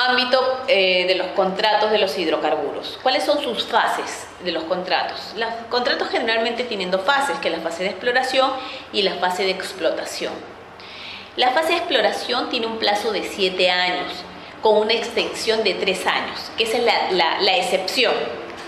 Ámbito de los contratos de los hidrocarburos. ¿Cuáles son sus fases de los contratos? Los contratos generalmente tienen dos fases, que es la fase de exploración y la fase de explotación. La fase de exploración tiene un plazo de 7 años, con una extensión de 3 años, que esa es la excepción.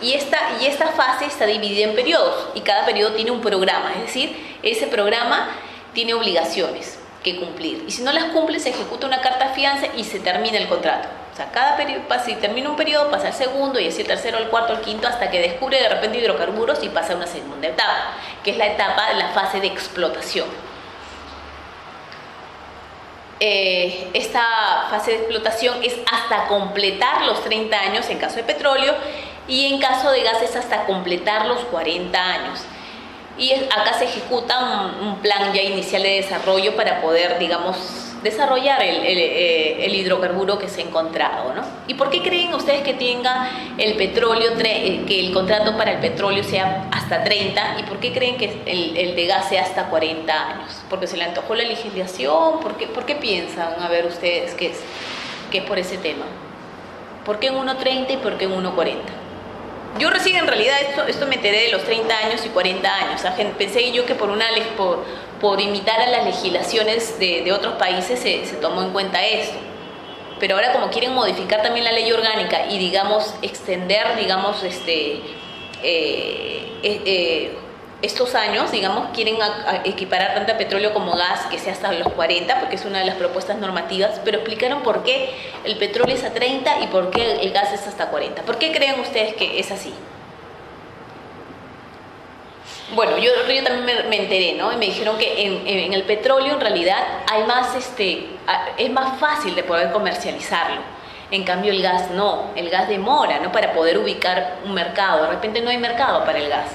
Y esta fase está dividida en periodos, y cada periodo tiene un programa, es decir, ese programa tiene obligaciones que cumplir, y si no las cumple se ejecuta una carta fianza y se termina el contrato. O sea, cada periodo, si termina un periodo, pasa al segundo, y así el tercero, el cuarto, el quinto, hasta que descubre de repente hidrocarburos y pasa a una segunda etapa, que es la etapa de la fase de explotación. Esta fase de explotación es hasta completar los 30 años en caso de petróleo, y en caso de gas es hasta completar los 40 años. Y acá se ejecuta un plan ya inicial de desarrollo para poder, digamos, desarrollar el hidrocarburo que se ha encontrado, ¿no? ¿Y por qué creen ustedes que tenga el petróleo, que el contrato para el petróleo sea hasta 30? ¿Y por qué creen que el de gas sea hasta 40 años? ¿Porque se le antojó la legislación? ¿Por qué piensan, a ver ustedes, que es por ese tema? ¿Por qué en 1.30 y por qué en 1.40? Yo recién en realidad esto me enteré de los 30 años y 40 años. O sea, pensé yo que por imitar a las legislaciones de otros países se tomó en cuenta esto. Pero ahora, como quieren modificar también la ley orgánica y, digamos, extender, digamos, estos años, digamos, quieren equiparar tanto petróleo como gas, que sea hasta los 40, porque es una de las propuestas normativas, pero explicaron por qué el petróleo es a 30 y por qué el gas es hasta 40. ¿Por qué creen ustedes que es así? Bueno, yo también me enteré, ¿no? Y me dijeron que en el petróleo en realidad hay más, es más fácil de poder comercializarlo. En cambio el gas no, el gas demora, ¿no? Para poder ubicar un mercado. De repente no hay mercado para el gas.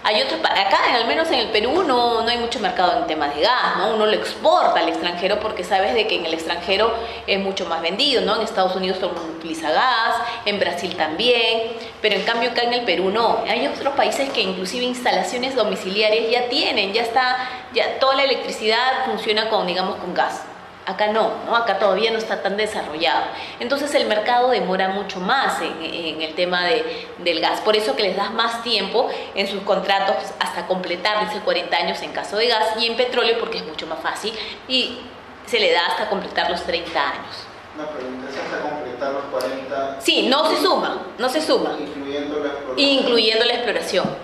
Hay otros, acá al menos en el Perú no hay mucho mercado en temas de gas, ¿no? Uno lo exporta al extranjero porque sabes de que en el extranjero es mucho más vendido, ¿no? En Estados Unidos todo el mundo utiliza gas, en Brasil también, pero en cambio acá en el Perú no. Hay otros países que inclusive instalaciones domiciliarias ya tienen, ya toda la electricidad funciona con, digamos, con gas. Acá no, acá todavía no está tan desarrollado. Entonces el mercado demora mucho más en el tema del gas. Por eso que les das más tiempo en sus contratos hasta completar, dice 40 años en caso de gas, y en petróleo porque es mucho más fácil y se le da hasta completar los 30 años. Una pregunta, ¿es hasta completar los 40? Sí, no se suma. Incluyendo la exploración. Incluyendo la exploración.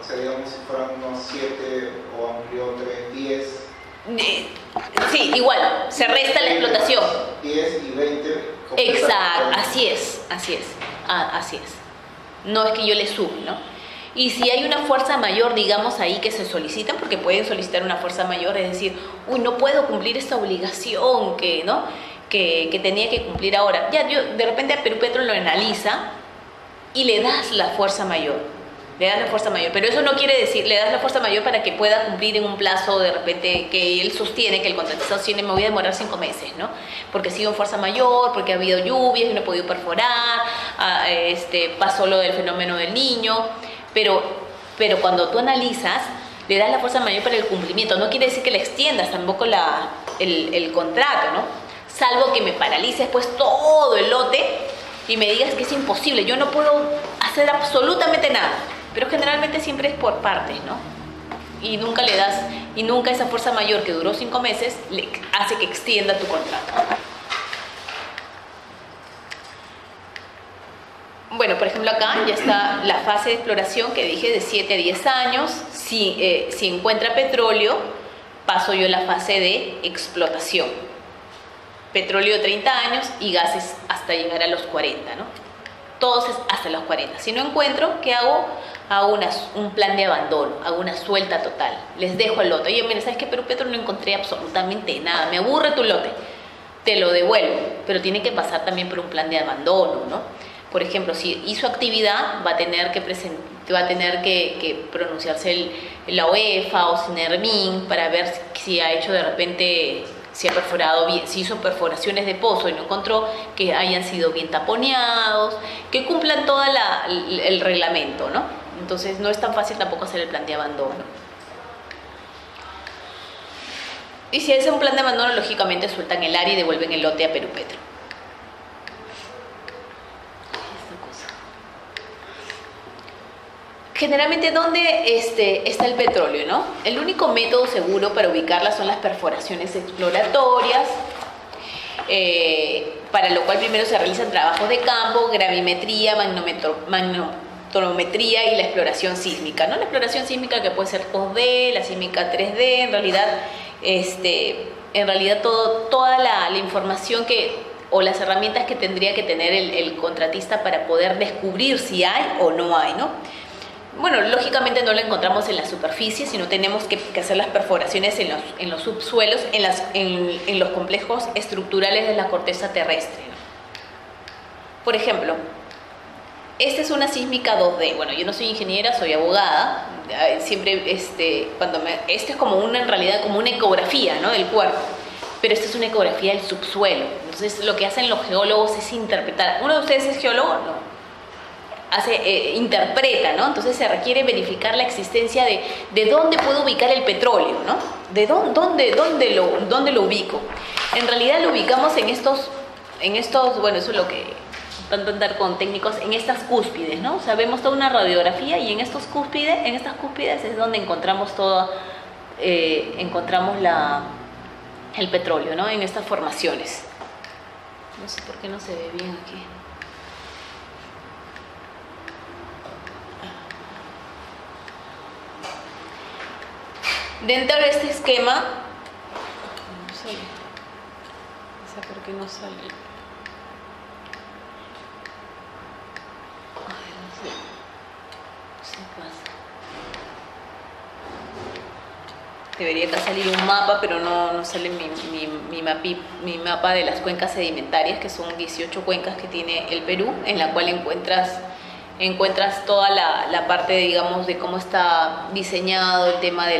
O sea, digamos, si fueran unos 7 o amplió 3, 10... Sí, igual, se resta la explotación. 10 y 20. Exacto, así es. No es que yo le sume, ¿no? Y si hay una fuerza mayor, digamos, ahí que se solicitan, porque pueden solicitar una fuerza mayor, es decir, no puedo cumplir esta obligación que tenía que cumplir ahora. Ya, de repente a Perú Petro lo analiza y le das la fuerza mayor. Pero eso no quiere decir, le das la fuerza mayor para que pueda cumplir en un plazo de repente que él sostiene, que el contratista sostiene, me voy a demorar 5 meses, ¿no? Porque ha sido en fuerza mayor, porque ha habido lluvias y no he podido perforar, pasó lo del fenómeno del Niño, pero cuando tú analizas, le das la fuerza mayor para el cumplimiento. No quiere decir que le extiendas tampoco el contrato, ¿no? Salvo que me paralices pues todo el lote y me digas que es imposible, yo no puedo hacer absolutamente nada. Pero generalmente siempre es por partes, ¿no? Y nunca esa fuerza mayor que duró 5 meses le hace que extienda tu contrato. Bueno, por ejemplo acá ya está la fase de exploración que dije de 7 a 10 años. Si encuentra petróleo, paso yo a la fase de explotación. Petróleo 30 años y gases hasta llegar a los 40, ¿no? Todos hasta los 40. Si no encuentro, ¿qué hago? Hago un plan de abandono, hago una suelta total. Les dejo el lote. Oye, mira, ¿sabes qué? Perú Petro no encontré absolutamente nada. Me aburre tu lote. Te lo devuelvo. Pero tiene que pasar también por un plan de abandono, ¿no? Por ejemplo, si hizo actividad, va a tener que pronunciarse la OEFA o Sinermin para ver si ha hecho de repente... Si ha perforado bien, si hizo perforaciones de pozo y no encontró, que hayan sido bien taponeados, que cumplan todo el reglamento, ¿no? Entonces no es tan fácil tampoco hacer el plan de abandono. Y si es un plan de abandono, lógicamente sueltan el área y devuelven el lote a Perú Petro. Generalmente, ¿dónde está el petróleo, no? El único método seguro para ubicarla son las perforaciones exploratorias, para lo cual primero se realizan trabajos de campo, gravimetría, magnetometría y la exploración sísmica, ¿no? La exploración sísmica que puede ser 2D, la sísmica 3D, en realidad toda la información o las herramientas que tendría que tener el contratista para poder descubrir si hay o no hay, ¿no? Bueno, lógicamente no la encontramos en la superficie, sino tenemos que hacer las perforaciones en los subsuelos, en los complejos estructurales de la corteza terrestre, ¿no? Por ejemplo, esta es una sísmica 2D. Bueno, yo no soy ingeniera, soy abogada. Siempre, es como en realidad como una ecografía, ¿no?, del cuerpo. Pero esta es una ecografía del subsuelo. Entonces, lo que hacen los geólogos es interpretar. ¿Uno de ustedes es geólogo? No. Interpreta, ¿no? Entonces se requiere verificar la existencia de dónde puedo ubicar el petróleo, ¿no? De dónde lo ubico. En realidad lo ubicamos en estos, bueno, eso es lo que tanto andar con técnicos, en estas cúspides, ¿no? O sea, vemos toda una radiografía y en estas cúspides es donde encontramos el petróleo, ¿no? En estas formaciones. No sé por qué no se ve bien aquí. Dentro de este esquema, no sé por qué no sale. Ay, no sé qué pasa. Debería acá salir un mapa, pero no sale mi mapa de las cuencas sedimentarias, que son 18 cuencas que tiene el Perú, en la cual encuentras toda la parte, digamos, de cómo está diseñado el tema de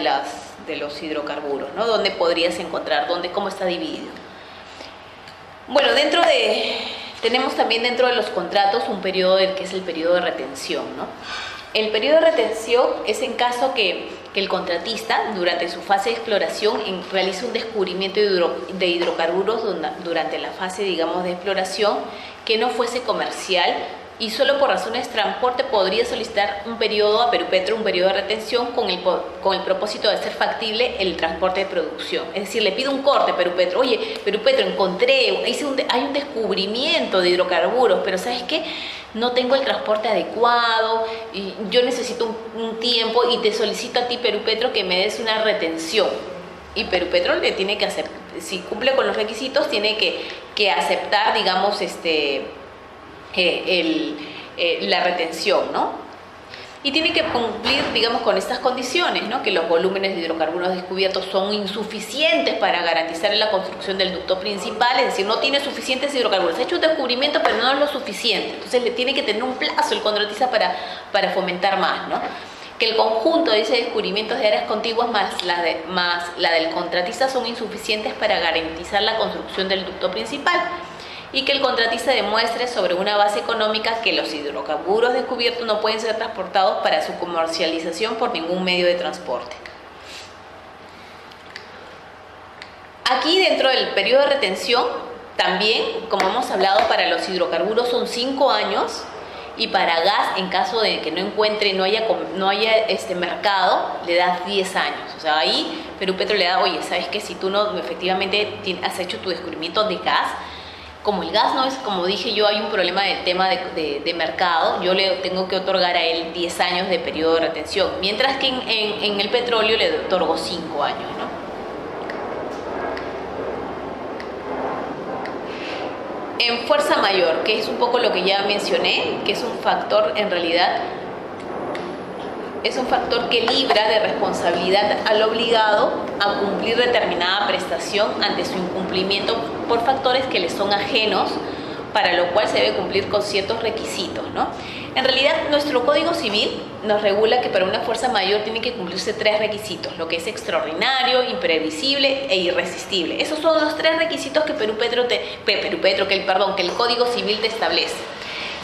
los hidrocarburos, ¿no? Dónde podrías encontrar, cómo está dividido. Bueno, tenemos también dentro de los contratos un periodo que es el periodo de retención, ¿no? El periodo de retención es en caso que el contratista, durante su fase de exploración, realice un descubrimiento de hidrocarburos durante la fase, digamos, de exploración que no fuese comercial, y solo por razones de transporte podría solicitar un periodo a Perupetro, un periodo de retención con el propósito de hacer factible el transporte de producción. Es decir, le pido un corte a Perupetro. Oye, Perupetro, hay un descubrimiento de hidrocarburos, pero ¿sabes qué? No tengo el transporte adecuado, y yo necesito un tiempo y te solicito a ti, Perupetro, que me des una retención. Y Perupetro le tiene que hacer, si cumple con los requisitos, tiene que aceptar, digamos, la retención, ¿no? Y tiene que cumplir, digamos, con estas condiciones, ¿no? Que los volúmenes de hidrocarburos descubiertos son insuficientes para garantizar la construcción del ducto principal, es decir, no tiene suficientes hidrocarburos. Ha hecho un descubrimiento, pero no es lo suficiente. Entonces le tiene que tener un plazo el contratista para fomentar más, ¿no? Que el conjunto de ese descubrimientos de áreas contiguas más la del contratista son insuficientes para garantizar la construcción del ducto principal, y que el contratista demuestre sobre una base económica que los hidrocarburos descubiertos no pueden ser transportados para su comercialización por ningún medio de transporte. Aquí, dentro del periodo de retención, también, como hemos hablado, para los hidrocarburos son 5 años, y para gas, en caso de que no haya mercado, le das 10 años. O sea, ahí Perupetro le da, oye, ¿sabes qué? Si tú no efectivamente has hecho tu descubrimiento de gas, como el gas no es, como dije yo, hay un problema del tema de mercado, yo le tengo que otorgar a él 10 años de periodo de retención, mientras que en el petróleo le otorgo 5 años, ¿no? En fuerza mayor, que es un poco lo que ya mencioné, que es un factor, en realidad, es un factor que libra de responsabilidad al obligado a cumplir determinada prestación ante su incumplimiento por factores que le son ajenos, para lo cual se debe cumplir con ciertos requisitos, ¿no? En realidad, nuestro Código Civil nos regula que para una fuerza mayor tienen que cumplirse 3 requisitos, lo que es extraordinario, imprevisible e irresistible. Esos son los 3 requisitos que que el Código Civil te establece.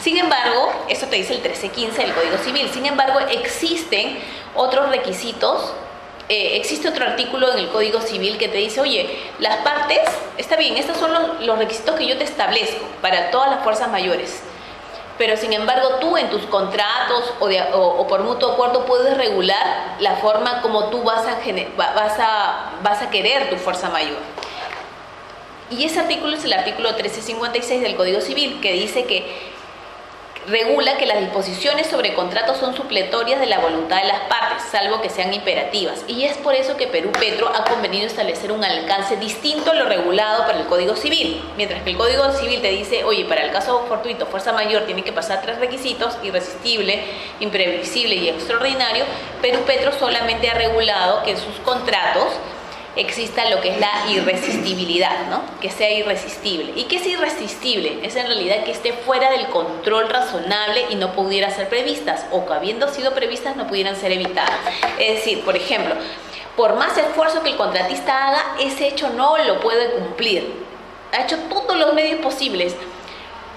Sin embargo, eso te dice el 1315 del Código Civil. Sin embargo, existen otros requisitos. Existe otro artículo en el Código Civil que te dice, oye, las partes, está bien, estos son los requisitos que yo te establezco para todas las fuerzas mayores, pero sin embargo tú en tus contratos o por mutuo acuerdo puedes regular la forma como tú vas a querer tu fuerza mayor. Y ese artículo es el artículo 1356 del Código Civil, que dice que regula que las disposiciones sobre contratos son supletorias de la voluntad de las partes, salvo que sean imperativas. Y es por eso que Perú Petro ha convenido establecer un alcance distinto a lo regulado para el Código Civil. Mientras que el Código Civil te dice, oye, para el caso fortuito, fuerza mayor, tiene que pasar 3 requisitos: irresistible, imprevisible y extraordinario. Perú Petro solamente ha regulado que en sus contratos exista lo que es la irresistibilidad, ¿no? Que sea irresistible. ¿Y qué es irresistible? Es en realidad que esté fuera del control razonable y no pudiera ser previstas, o que habiendo sido previstas no pudieran ser evitadas. Es decir, por ejemplo, por más esfuerzo que el contratista haga, ese hecho no lo puede cumplir. Ha hecho todos los medios posibles,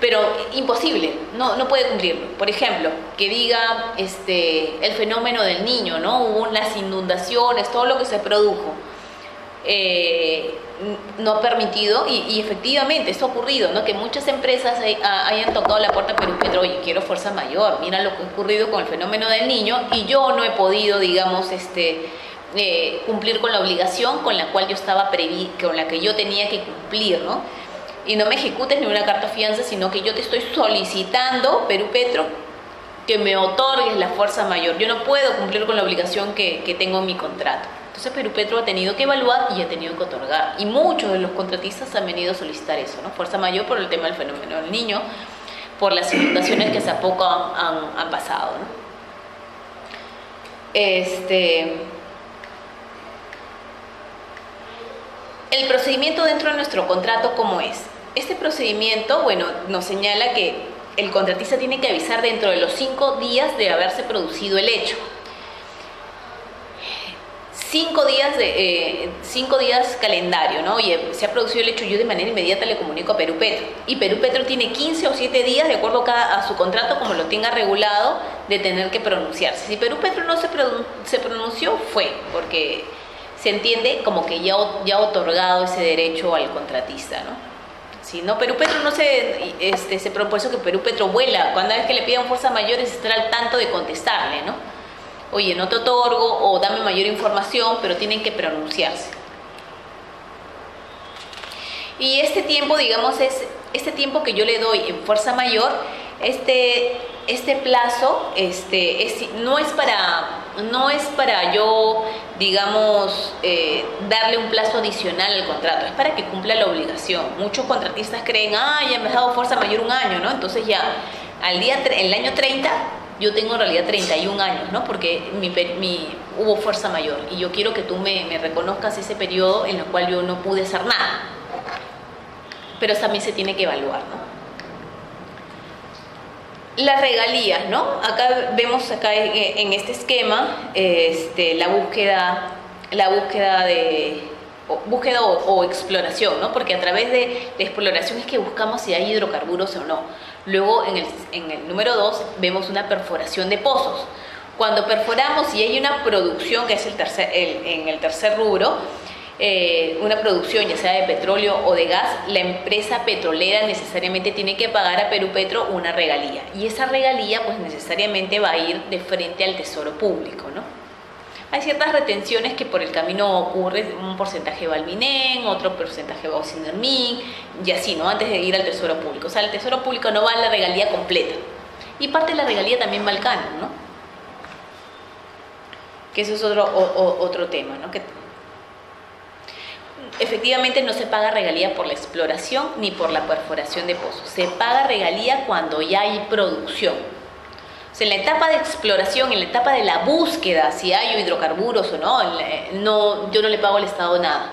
pero imposible, no puede cumplirlo. Por ejemplo, que diga el fenómeno del Niño, ¿no? Hubo las inundaciones, todo lo que se produjo. No ha permitido, y efectivamente esto ha ocurrido, ¿no? Que muchas empresas hayan tocado la puerta a Perú Petro: oye, quiero fuerza mayor, mira lo que ha ocurrido con el fenómeno del Niño y yo no he podido, digamos, cumplir con la obligación con la cual yo estaba con la que yo tenía que cumplir, ¿no? Y no me ejecutes ni una carta fianza, sino que yo te estoy solicitando, Perú Petro, que me otorgues la fuerza mayor. Yo no puedo cumplir con la obligación que tengo en mi contrato. Entonces Perú Petro ha tenido que evaluar y ha tenido que otorgar. Y muchos de los contratistas han venido a solicitar eso, ¿no? Fuerza mayor por el tema del fenómeno del Niño, por las inundaciones que hace poco han pasado, ¿no? El procedimiento dentro de nuestro contrato, ¿cómo es? Este procedimiento, bueno, nos señala que el contratista tiene que avisar dentro de los 5 días de haberse producido el hecho. 5 días calendario, ¿no? Oye, se ha producido el hecho, yo de manera inmediata le comunico a Perú Petro. Y Perú Petro tiene 15 o 7 días, de acuerdo a su contrato, como lo tenga regulado, de tener que pronunciarse. Si Perú Petro no se pronunció, fue porque se entiende como que ya ha otorgado ese derecho al contratista, ¿no? Si no, Perú Petro no se propuso que Perú Petro vuela. Cuando vez que le pidan fuerza mayor, es estar al tanto de contestarle, ¿no? Oye, no te otorgo, o dame mayor información, pero tienen que pronunciarse. Y este tiempo, digamos, es este tiempo que yo le doy en fuerza mayor, este plazo no es para yo, digamos, darle un plazo adicional al contrato, es para que cumpla la obligación. Muchos contratistas creen, ya me has dado fuerza mayor 1 año, ¿no? Entonces ya, el año 30, yo tengo en realidad 31 años, ¿no? Porque hubo fuerza mayor y yo quiero que tú me reconozcas ese periodo en el cual yo no pude hacer nada. Pero también se tiene que evaluar, ¿no? Las regalías, ¿no? Acá vemos en este esquema la búsqueda o exploración, ¿no? Porque a través de exploración es que buscamos si hay hidrocarburos o no. Luego en el número 2 vemos una perforación de pozos. Cuando perforamos y hay una producción, que es en el tercer rubro, una producción ya sea de petróleo o de gas, la empresa petrolera necesariamente tiene que pagar a Perú Petro una regalía, y esa regalía pues necesariamente va a ir de frente al tesoro público, ¿no? Hay ciertas retenciones que por el camino ocurre, un porcentaje va al MINEN, otro porcentaje va a Sinermin, y así, ¿no? Antes de ir al tesoro público. O sea, el tesoro público no va a la regalía completa, y parte de la regalía también va al canon, ¿no? Que eso es otro tema, ¿no? Que efectivamente no se paga regalía por la exploración ni por la perforación de pozos. Se paga regalía cuando ya hay producción. O sea, en la etapa de exploración, en la etapa de la búsqueda, si hay hidrocarburos o no, yo no le pago al Estado nada.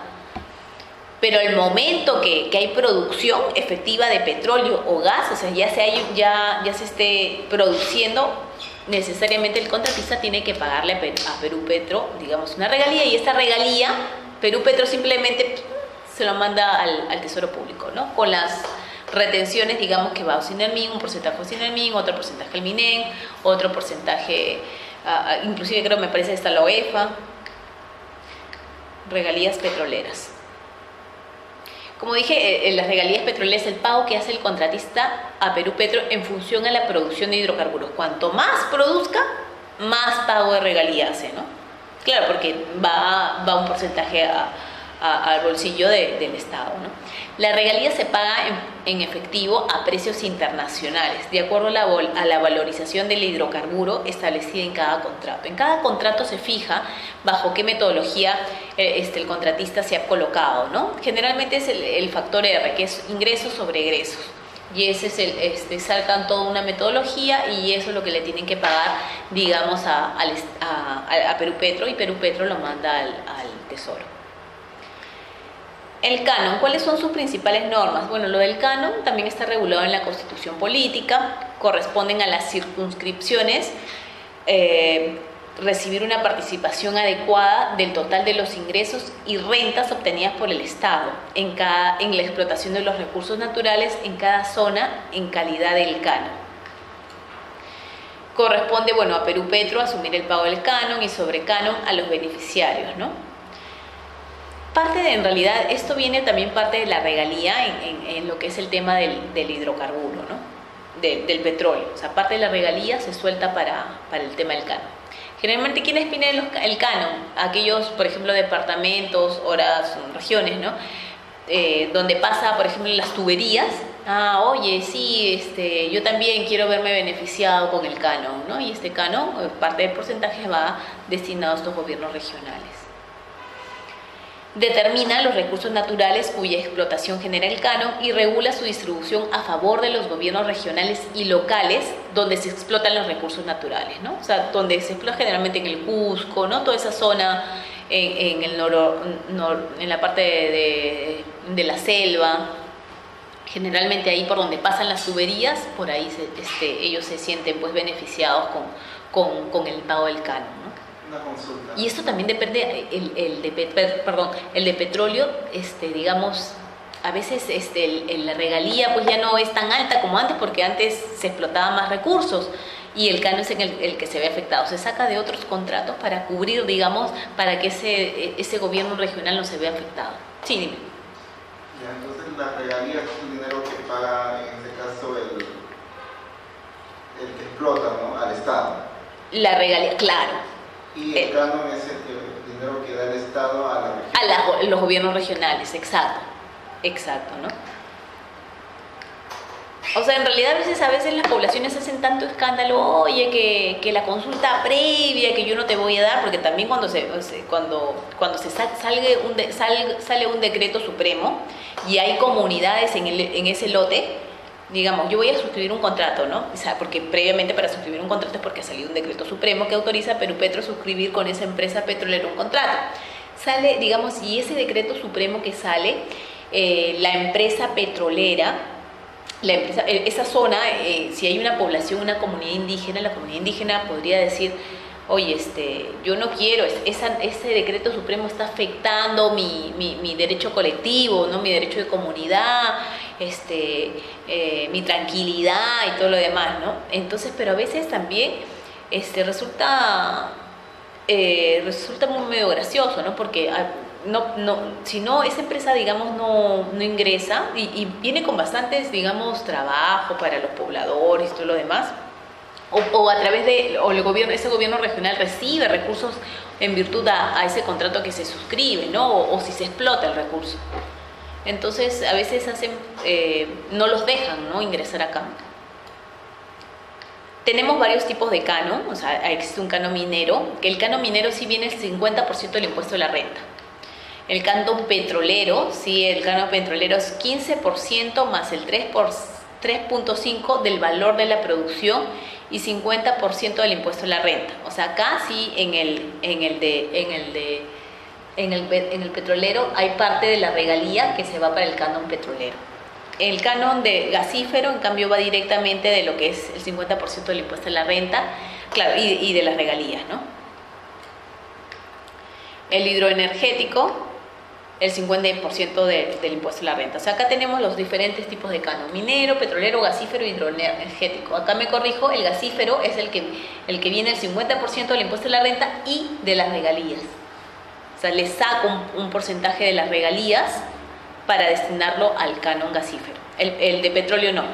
Pero el momento que hay producción efectiva de petróleo o gas, o sea, ya se esté produciendo, necesariamente el contratista tiene que pagarle a Perú Petro, digamos, una regalía, y esta regalía Perú Petro simplemente se lo manda al tesoro público, ¿no? Con las retenciones, digamos, que va a Sinermin, un porcentaje a Sinermin, otro porcentaje al MINEN, otro porcentaje, inclusive creo, me parece, está la OEFA, regalías petroleras. Como dije, las regalías petroleras es el pago que hace el contratista a Perú Petro en función a la producción de hidrocarburos. Cuanto más produzca, más pago de regalía hace, ¿no? Claro, porque va un porcentaje al bolsillo del Estado, ¿no? La regalía se paga en efectivo a precios internacionales, de acuerdo a la valorización del hidrocarburo establecida en cada contrato. En cada contrato se fija bajo qué metodología el contratista se ha colocado, ¿no? Generalmente es el factor R, que es ingresos sobre egresos. Y ese es sacan toda una metodología y eso es lo que le tienen que pagar, digamos, a Perú Petro, y Perú Petro lo manda al Tesoro. El canon, ¿cuáles son sus principales normas? Bueno, lo del canon también está regulado en la Constitución Política, corresponden a las circunscripciones, recibir una participación adecuada del total de los ingresos y rentas obtenidas por el Estado en la explotación de los recursos naturales en cada zona en calidad del canon. Corresponde, bueno, a Perú Petro asumir el pago del canon y sobre canon a los beneficiarios, ¿no? En realidad, esto viene también parte de la regalía en lo que es el tema del hidrocarburo, ¿no? Del petróleo. O sea, parte de la regalía se suelta para el tema del canon. Generalmente, ¿quiénes piden el canon? Aquellos, por ejemplo, departamentos, horas, regiones, ¿no? Donde pasa, por ejemplo, las tuberías. Oye, sí, yo también quiero verme beneficiado con el canon, ¿no? Y este canon, parte del porcentaje va destinado a estos gobiernos regionales. Determina los recursos naturales cuya explotación genera el canon y regula su distribución a favor de los gobiernos regionales y locales donde se explotan los recursos naturales, ¿no? O sea, donde se explota generalmente en el Cusco, ¿no? Toda esa zona en la parte de la selva, generalmente ahí por donde pasan las tuberías, por ahí ellos se sienten pues beneficiados con el pago del canon, ¿no? Una consulta. Y esto también depende, el de petróleo, digamos, a veces la regalía pues ya no es tan alta como antes, porque antes se explotaban más recursos y el canon es el que se ve afectado. Se saca de otros contratos para cubrir, digamos, para que ese gobierno regional no se vea afectado. Sí, dime. Ya, entonces la regalía es un dinero que paga, en este caso, el que explota, ¿no? Al Estado. La regalía, claro. Y el canon es el dinero que da el Estado a la región. A los gobiernos regionales, exacto, ¿no? O sea, en realidad a veces las poblaciones hacen tanto escándalo, oye, que la consulta previa, que yo no te voy a dar, porque también cuando sale un decreto supremo y hay comunidades en ese lote, digamos, yo voy a suscribir un contrato, ¿no? O sea, porque previamente para suscribir un contrato es porque ha salido un decreto supremo que autoriza a Perú Petro a suscribir con esa empresa petrolera un contrato. Sale, digamos, y ese decreto supremo que sale, la empresa petrolera, esa zona, si hay una población, una comunidad indígena, la comunidad indígena podría decir, oye, yo no quiero, ese decreto supremo está afectando mi derecho colectivo, ¿no? Mi derecho de comunidad, mi tranquilidad y todo lo demás, ¿no? Entonces, pero a veces también resulta muy medio gracioso, ¿no? Porque si no, esa empresa, digamos, no ingresa y viene con bastantes, digamos, trabajo para los pobladores y todo lo demás. O a través ese gobierno regional recibe recursos en virtud a ese contrato que se suscribe, ¿no? O si se explota el recurso. Entonces, a veces no los dejan, ¿no? Ingresar acá. Tenemos varios tipos de canon, o sea, existe un canon minero, que el canon minero sí viene el 50% del impuesto de la renta. El canon petrolero, sí, el canon petrolero es 15% más el 3.5% del valor de la producción y 50% del impuesto a la renta. O sea, acá sí en el petrolero hay parte de la regalía que se va para el canon petrolero. El canon de gasífero, en cambio, va directamente de lo que es el 50% del impuesto a la renta, claro, y de las regalías, ¿no? El hidroenergético, el 50% del impuesto a la renta. O sea, acá tenemos los diferentes tipos de canon: minero, petrolero, gasífero, hidroenergético. Acá me corrijo, el gasífero es el que viene el 50% del impuesto a la renta y de las regalías. O sea, le saco un porcentaje de las regalías para destinarlo al canon gasífero. El de petróleo no. O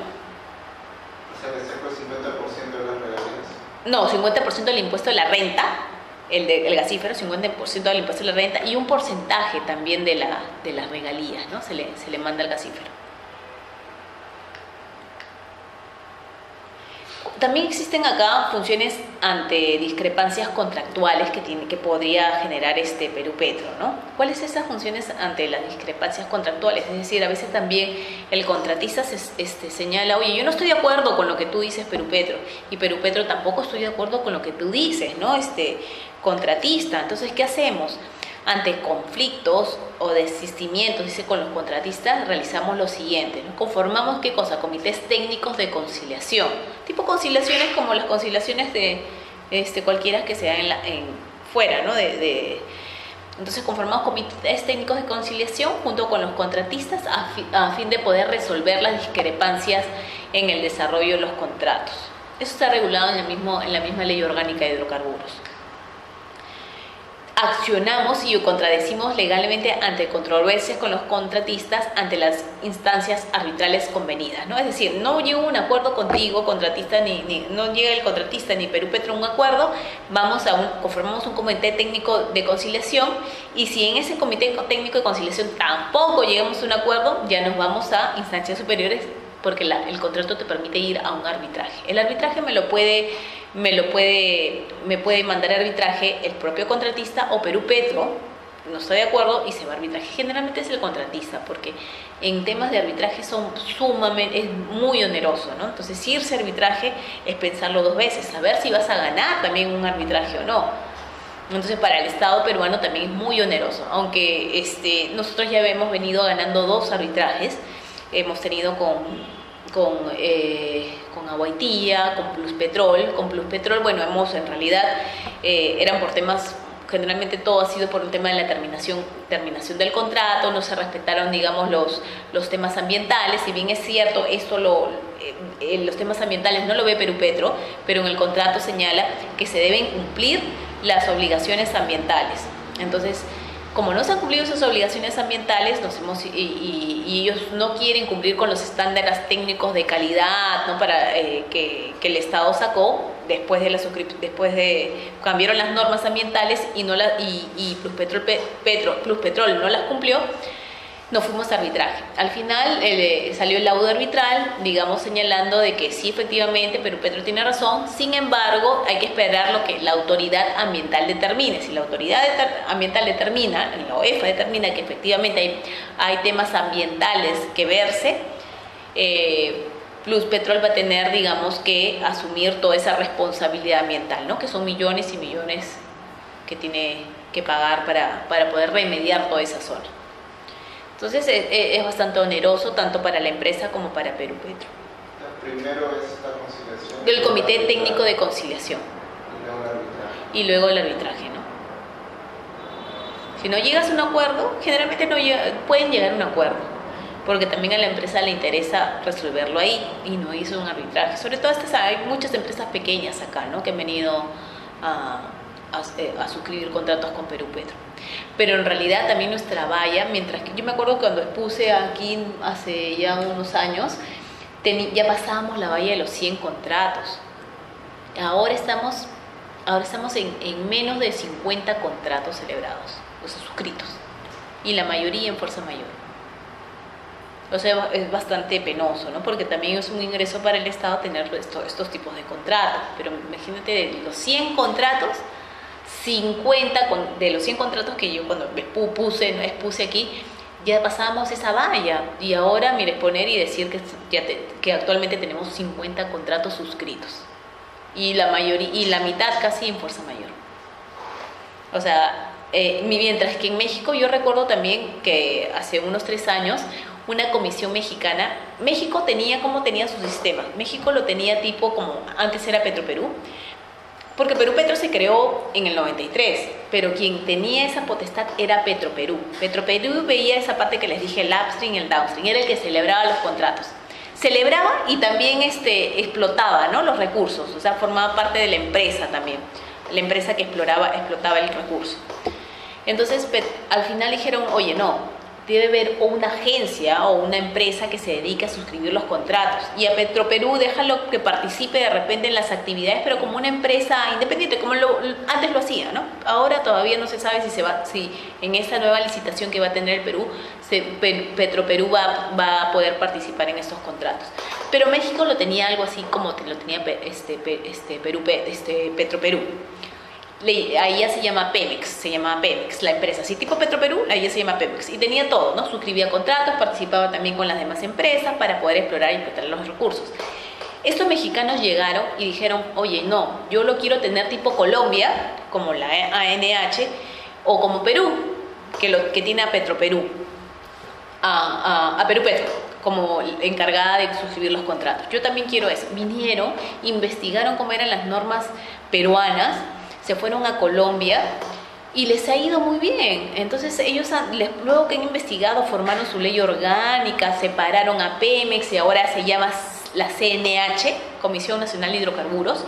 sea, le saco el 50% de las regalías. No, 50% del impuesto de la renta, el gasífero, 50% del impuesto de la renta y un porcentaje también de las regalías, ¿no? Se le manda al gasífero. También existen acá funciones ante discrepancias contractuales que podría generar Perú Petro, ¿no? ¿Cuáles son esas funciones ante las discrepancias contractuales? Es decir, a veces también el contratista señala, oye, yo no estoy de acuerdo con lo que tú dices, Perú Petro, y Perú Petro tampoco estoy de acuerdo con lo que tú dices, ¿no? Contratista. Entonces, ¿qué hacemos? Ante conflictos o desistimientos, dice, con los contratistas, realizamos lo siguiente, ¿no? Conformamos, ¿qué cosa? Comités técnicos de conciliación, tipo conciliaciones como las conciliaciones de cualquiera que sea fuera, ¿no? Entonces conformamos comités técnicos de conciliación junto con los contratistas a fin de poder resolver las discrepancias en el desarrollo de los contratos. Eso está regulado en la misma Ley Orgánica de Hidrocarburos. Accionamos y contradecimos legalmente ante controversias con los contratistas ante las instancias arbitrales convenidas, ¿no? Es decir, no llego a un acuerdo contigo, contratista, no llega el contratista ni Perú Petro a un acuerdo, conformamos un comité técnico de conciliación y si en ese comité técnico de conciliación tampoco llegamos a un acuerdo, ya nos vamos a instancias superiores porque el contrato te permite ir a un arbitraje. El arbitraje me puede mandar arbitraje el propio contratista o Perú Petro, no está de acuerdo y se va a arbitraje. Generalmente es el contratista, porque en temas de arbitraje es muy oneroso, ¿no? Entonces, irse a arbitraje es pensarlo dos veces, saber si vas a ganar también un arbitraje o no. Entonces, para el Estado peruano también es muy oneroso, aunque nosotros ya hemos venido ganando 2 arbitrajes. Hemos tenido con Aguaitía, con Plus Petrol. Con Plus Petrol, bueno, en realidad eran por temas, generalmente todo ha sido por un tema de la terminación del contrato, no se respetaron, digamos, los temas ambientales. Si bien es cierto, los temas ambientales no lo ve Perú Petro, pero en el contrato señala que se deben cumplir las obligaciones ambientales. Entonces, como no se han cumplido esas obligaciones ambientales, y ellos no quieren cumplir con los estándares técnicos de calidad, ¿no? Que el Estado sacó después de cambiaron las normas ambientales y Plus Petrol no las cumplió, nos fuimos a arbitraje. Al final salió el laudo arbitral, digamos, señalando de que sí, efectivamente, Perú Petro tiene razón. Sin embargo, hay que esperar lo que la autoridad ambiental determine. Si la autoridad ambiental determina, la OEFA determina que efectivamente hay temas ambientales que verse, Plus Petrol va a tener, digamos, que asumir toda esa responsabilidad ambiental, ¿no? Que son millones y millones que tiene que pagar para poder remediar toda esa zona. Entonces es bastante oneroso tanto para la empresa como para Perú Petro. Primero es la conciliación. El comité técnico de conciliación. Y luego el arbitraje, ¿no? Si no llegas a un acuerdo, generalmente pueden llegar a un acuerdo, porque también a la empresa le interesa resolverlo ahí y no hizo un arbitraje. Sobre todo hay muchas empresas pequeñas acá, ¿no? Que han venido a suscribir contratos con Perú Petro. Pero en realidad también nuestra valla, mientras que yo me acuerdo cuando expuse aquí hace ya unos años, ya pasábamos la valla de los 100 contratos. Ahora estamos en menos de 50 contratos celebrados, o sea, suscritos, y la mayoría en fuerza mayor. O sea, es bastante penoso, ¿no? Porque también es un ingreso para el Estado tener estos tipos de contratos. Pero imagínate, de los 100 contratos, 50 de los 100 contratos que yo cuando expuse aquí, ya pasábamos esa valla. Y ahora, mire, exponer y decir que actualmente tenemos 50 contratos suscritos. Y la mitad casi en fuerza mayor. O sea, mientras que en México yo recuerdo también que hace unos 3 años una comisión mexicana, México tenía su sistema. México lo tenía tipo como antes era Petroperú, porque Perú Petro se creó en el 93, pero quien tenía esa potestad era Petroperú. Petroperú veía esa parte que les dije, el upstream y el downstream, era el que celebraba los contratos. Celebraba y también explotaba, ¿no? Los recursos, o sea, formaba parte de la empresa también, la empresa que explotaba el recurso. Entonces, al final dijeron, oye, no, debe haber una agencia o una empresa que se dedique a suscribir los contratos. Y a Petroperú déjalo que participe de repente en las actividades, pero como una empresa independiente, como antes lo hacía, ¿no? Ahora todavía no se sabe si en esta nueva licitación que va a tener el Perú, Petroperú va a poder participar en estos contratos. Pero México lo tenía algo así como lo tenía Petroperú. Ahí ya se llama Pemex, la empresa, así tipo Petroperú, ahí ya se llama Pemex, y tenía todo, ¿no? Suscribía contratos, participaba también con las demás empresas para poder explorar y explotar los recursos. Estos mexicanos llegaron y dijeron, oye, no, yo lo quiero tener tipo Colombia, como la ANH, o como Perú, que tiene a Petroperú, a Perú Petro, como encargada de suscribir los contratos. Yo también quiero eso. Vinieron, investigaron cómo eran las normas peruanas, se fueron a Colombia y les ha ido muy bien. Entonces ellos, luego que han investigado, formaron su ley orgánica, separaron a Pemex y ahora se llama la CNH, Comisión Nacional de Hidrocarburos.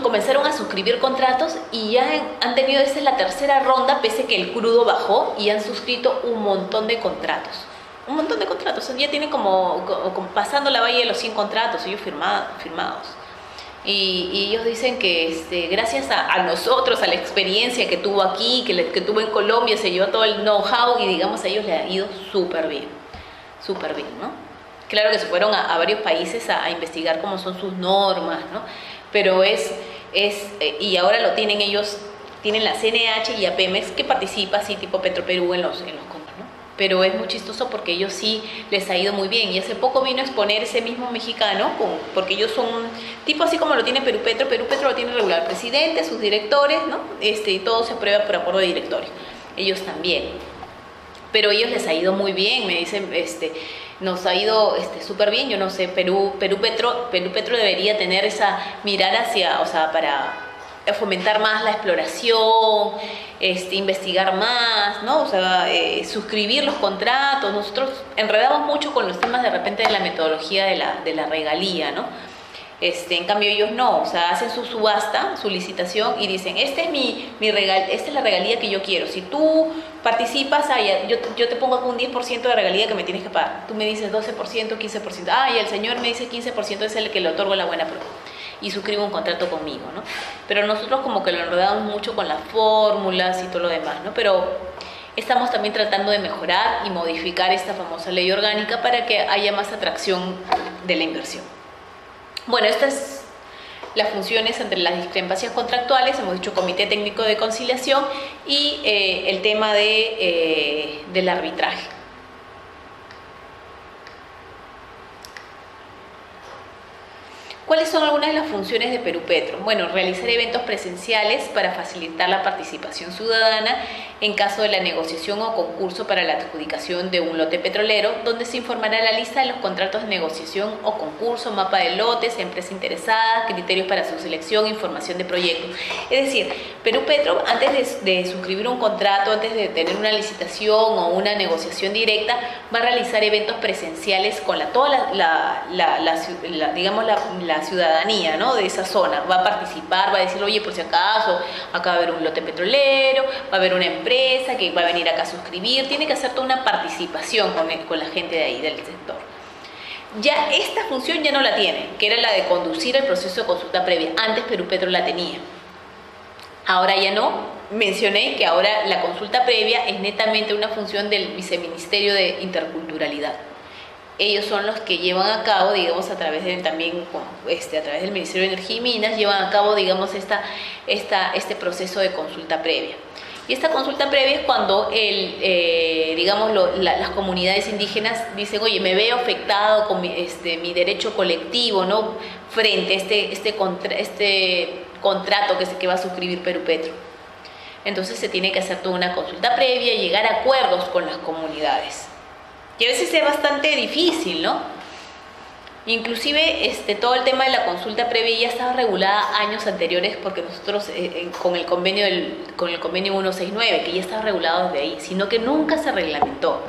Comenzaron a suscribir contratos y ya han tenido, esta es la tercera ronda, pese que el crudo bajó, y han suscrito un montón de contratos. Un montón de contratos. Ya tienen como pasando la valla de los 100 contratos, ellos firmados. Y ellos dicen que gracias a nosotros, a la experiencia que tuvo aquí, que tuvo en Colombia, se llevó todo el know-how y digamos a ellos les ha ido súper bien, ¿no? Claro que se fueron a varios países a investigar cómo son sus normas, ¿no? Pero y ahora lo tienen ellos, tienen la CNH y a Pemex que participa así tipo Petroperú en los contratos, ¿no? Pero es muy chistoso porque ellos sí les ha ido muy bien. Y hace poco vino a exponer ese mismo mexicano, porque ellos son tipo así como lo tiene Perú Petro. Perú Petro lo tiene regular el presidente, sus directores, ¿no? Y todo se aprueba por acuerdo de directorio. Ellos también. Pero ellos les ha ido muy bien, me dicen, nos ha ido súper bien. Yo no sé, Perú Petro debería tener esa mirada hacia, o sea, para fomentar más la exploración, investigar más, ¿no? O sea, suscribir los contratos. Nosotros enredamos mucho con los temas de repente de la metodología de la regalía, ¿no? En cambio ellos no, o sea, hacen su subasta, su licitación y dicen, esta es la regalía que yo quiero. Si tú participas, yo te pongo un 10% de regalía que me tienes que pagar. Tú me dices 12%, 15%. Y el señor me dice 15%, es el que le otorgo la buena prueba. Y suscribe un contrato conmigo, ¿no? Pero nosotros como que lo enredamos mucho con las fórmulas y todo lo demás, ¿no? Pero estamos también tratando de mejorar y modificar esta famosa ley orgánica para que haya más atracción de la inversión. Bueno, estas son las funciones entre las discrepancias contractuales, hemos dicho comité técnico de conciliación y el tema del arbitraje. ¿Cuáles son algunas de las funciones de Perú Petro? Bueno, realizar eventos presenciales para facilitar la participación ciudadana en caso de la negociación o concurso para la adjudicación de un lote petrolero, donde se informará la lista de los contratos de negociación o concurso, mapa de lotes, empresa interesada, criterios para su selección, información de proyectos. Es decir, Perú Petro, antes de suscribir un contrato, antes de tener una licitación o una negociación directa, va a realizar eventos presenciales con toda la ciudadanía, ¿no? De esa zona. Va a participar, va a decir, oye, por si acaso, acá va a haber un lote petrolero, va a haber una empresa que va a venir acá a suscribir. Tiene que hacer toda una participación con la gente de ahí, del sector. Ya esta función ya no la tiene, que era la de conducir el proceso de consulta previa. Antes Perú Petro la tenía. Ahora ya no. Mencioné que ahora la consulta previa es netamente una función del Viceministerio de Interculturalidad. Ellos son los que llevan a cabo, digamos, a través del Ministerio de Energía y Minas, llevan a cabo, digamos, este proceso de consulta previa. Y esta consulta previa es cuando las comunidades indígenas dicen, oye, me veo afectado con mi derecho colectivo, ¿no? Frente a este contrato que va a suscribir Perú Petro. Entonces se tiene que hacer toda una consulta previa y llegar a acuerdos con las comunidades. Y a veces es bastante difícil, ¿no? Inclusive todo el tema de la consulta previa ya estaba regulada años anteriores, porque nosotros con el convenio 169, que ya estaba regulado desde ahí, sino que nunca se reglamentó.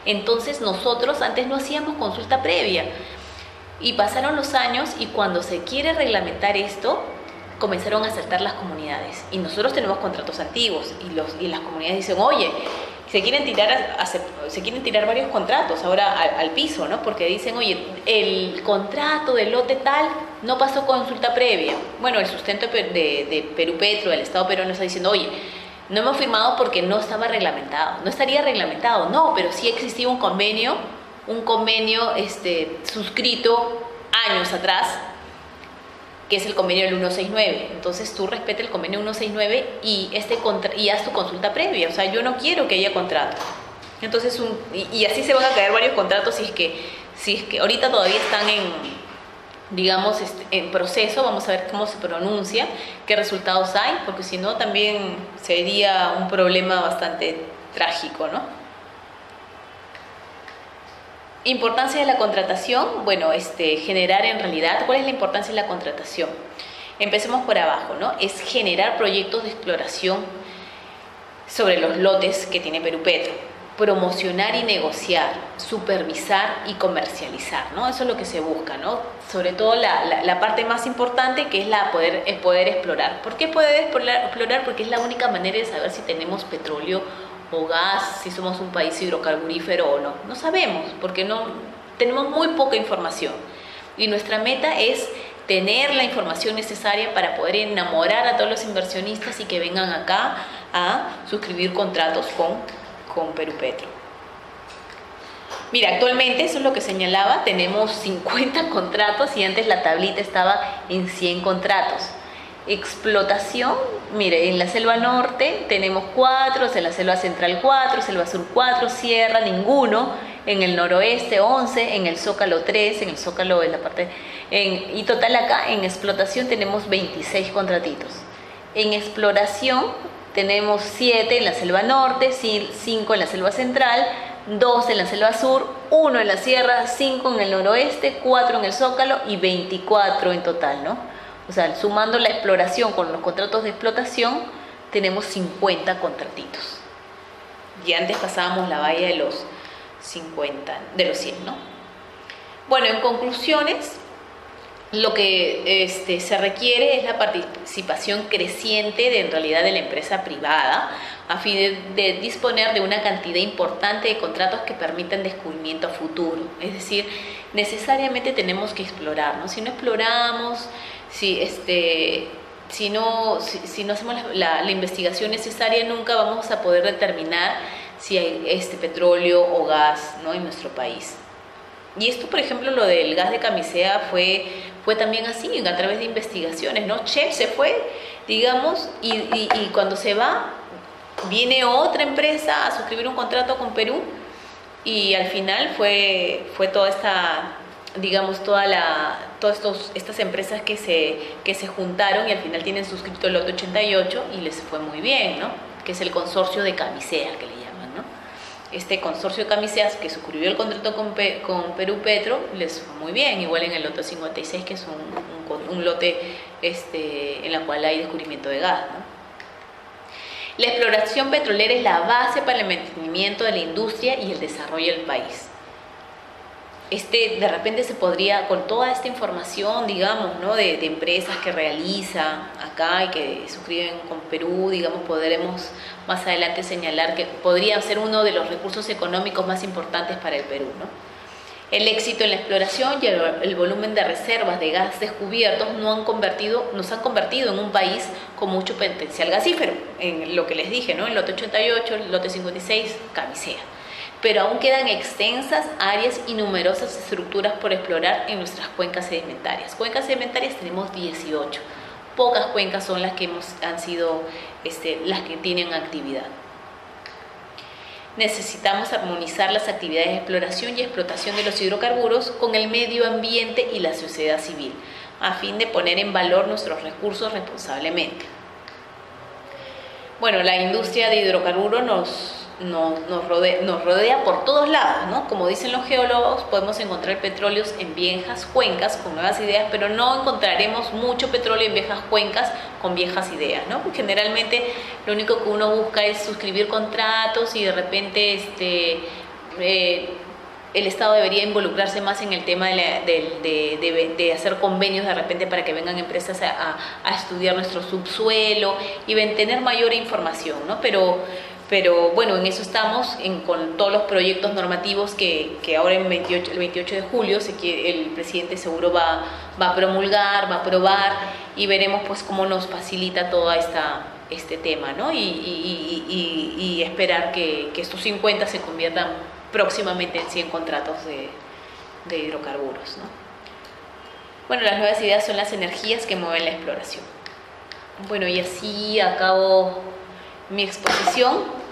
Entonces nosotros antes no hacíamos consulta previa y pasaron los años y cuando se quiere reglamentar esto, comenzaron a saltar las comunidades. Y nosotros tenemos contratos antiguos y las comunidades dicen, oye, se quieren tirar varios contratos ahora al piso, ¿no? Porque dicen, oye, el contrato del lote tal no pasó consulta previa. Bueno, el sustento de Perú Petro, del Estado peruano, está diciendo, oye, no hemos firmado porque no estaba reglamentado. No estaría reglamentado, no, pero sí existía un convenio suscrito años atrás, que es el convenio del 169. Entonces tú respeta el convenio 169 y haz tu consulta previa. O sea, yo no quiero que haya contrato. Entonces, y así se van a caer varios contratos si es que ahorita todavía están en proceso. Vamos a ver cómo se pronuncia, qué resultados hay, porque si no también sería un problema bastante trágico, ¿no? Importancia de la contratación, bueno, generar en realidad, ¿cuál es la importancia de la contratación? Empecemos por abajo, ¿no? Es generar proyectos de exploración sobre los lotes que tiene Perú Petro, promocionar y negociar, supervisar y comercializar, ¿no? Eso es lo que se busca, ¿no? Sobre todo la parte más importante, que es el poder explorar. ¿Por qué poder explorar? Porque es la única manera de saber si tenemos petróleo o gas, si somos un país hidrocarburífero o no. No sabemos, porque no tenemos muy poca información. Y nuestra meta es tener la información necesaria para poder enamorar a todos los inversionistas y que vengan acá a suscribir contratos con Perú Petro. Mira, actualmente, eso es lo que señalaba, tenemos 50 contratos y antes la tablita estaba en 100 contratos. Explotación, mire, en la selva norte tenemos 4, en la selva central 4, selva sur 4, sierra ninguno, en el noroeste 11, en el zócalo 3, en el zócalo de la parte, y total acá en explotación tenemos 26 contratitos. En exploración tenemos 7 en la selva norte, 5 en la selva central, 2 en la selva sur, 1 en la sierra, 5 en el noroeste, 4 en el zócalo y 24 en total, ¿no? O sea, sumando la exploración con los contratos de explotación, tenemos 50 contratitos. Y antes pasábamos la valla de los 100, ¿no? Bueno, en conclusiones, lo que se requiere es la participación creciente en realidad de la empresa privada a fin de disponer de una cantidad importante de contratos que permitan descubrimiento a futuro. Es decir, necesariamente tenemos que explorar, ¿no? Si no exploramos, si no hacemos la investigación necesaria, nunca vamos a poder determinar si hay petróleo o gas, ¿no?, en nuestro país. Y esto, por ejemplo, lo del gas de Camisea fue también así, a través de investigaciones, ¿no? Shell se fue, digamos, y cuando se va, viene otra empresa a suscribir un contrato con Perú y al final fue toda esta, digamos, estas empresas que se juntaron y al final tienen suscrito el lote 88 y les fue muy bien, ¿no? Que es el consorcio de Camisea, que le llaman, ¿no? Este consorcio de Camiseas que suscribió el contrato con Perú Petro les fue muy bien, igual en el lote 56, que es un lote en la cual hay descubrimiento de gas, ¿no? La exploración petrolera es la base para el mantenimiento de la industria y el desarrollo del país. De repente se podría, con toda esta información, digamos, ¿no?, de empresas que realiza acá y que suscriben con Perú, digamos, podremos más adelante señalar que podría ser uno de los recursos económicos más importantes para el Perú, ¿no? El éxito en la exploración y el volumen de reservas de gas descubiertos nos han convertido en un país con mucho potencial gasífero, en lo que les dije, ¿no?, el lote 88, el lote 56, Camisea. Pero aún quedan extensas áreas y numerosas estructuras por explorar en nuestras cuencas sedimentarias. Cuencas sedimentarias tenemos 18. Pocas cuencas son las que han sido las que tienen actividad. Necesitamos armonizar las actividades de exploración y explotación de los hidrocarburos con el medio ambiente y la sociedad civil, a fin de poner en valor nuestros recursos responsablemente. Bueno, la industria de hidrocarburos nos rodea por todos lados, ¿no? Como dicen los geólogos, podemos encontrar petróleos en viejas cuencas con nuevas ideas, pero no encontraremos mucho petróleo en viejas cuencas con viejas ideas, ¿no? Porque generalmente lo único que uno busca es suscribir contratos y de repente el Estado debería involucrarse más en el tema de hacer convenios de repente para que vengan empresas a estudiar nuestro subsuelo y tener mayor información, ¿no? Pero Pero bueno, en eso estamos, con todos los proyectos normativos que ahora el 28 de julio el presidente seguro va a promulgar, va a aprobar, y veremos pues cómo nos facilita todo este tema, ¿no? Y esperar que estos 50 se conviertan próximamente en 100 contratos de hidrocarburos, ¿no? Bueno, las nuevas ideas son las energías que mueven la exploración. Bueno, y así acabo mi exposición.